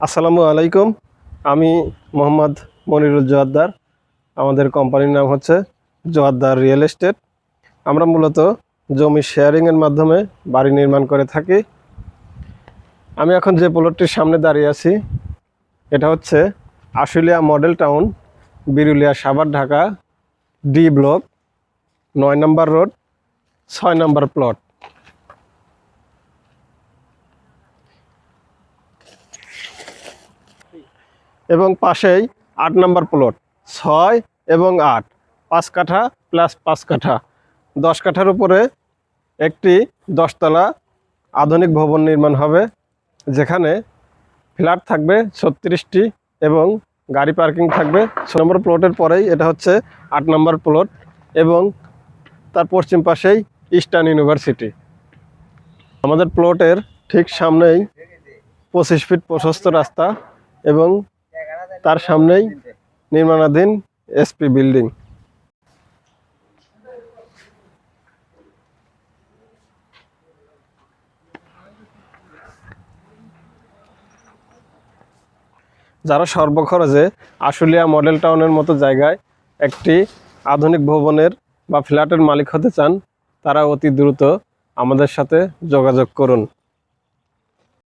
আসসালামু আলাইকুম। আমি মোহাম্মদ মনিরুল জোয়াদ্দার। আমাদের কোম্পানির নাম হচ্ছে জোয়াদ্দার রিয়েল এস্টেট। আমরা মূলত জমি শেয়ারিংয়ের মাধ্যমে বাড়ি নির্মাণ করে থাকি। আমি এখন যে প্লটটির সামনে দাঁড়িয়ে আছি এটা হচ্ছে Ashulia model town, Birulia, Savar, Dhaka, D block, 9 নম্বর রোড, 6 নম্বর প্লট। এবং পাশেই 8 নম্বর প্লট, 6 এবং 8, 5 কাঠা প্লাস 5 কাঠা, 10 কাঠার উপরে একটি 10 তলা আধুনিক ভবন নির্মাণ হবে, যেখানে ফ্ল্যাট থাকবে 36টি এবং গাড়ি পার্কিং থাকবে। 6 নম্বর প্লটের পরেই এটা হচ্ছে 8 নম্বর প্লট এবং তার পশ্চিম পাশেই ইস্টার্ন ইউনিভার্সিটি। আমাদের প্লটের ঠিক সামনেই 25 ফিট প্রশস্ত রাস্তা এবং তার সামনেই নির্মাণাধীন এসপি বিল্ডিং। যারা সর্বখরচে আশুলিয়া মডেল টাউনের মতো জায়গায় একটি আধুনিক ভবনের বা ফ্ল্যাটের মালিক হতে চান, তারা অতি দ্রুত আমাদের সাথে যোগাযোগ করুন।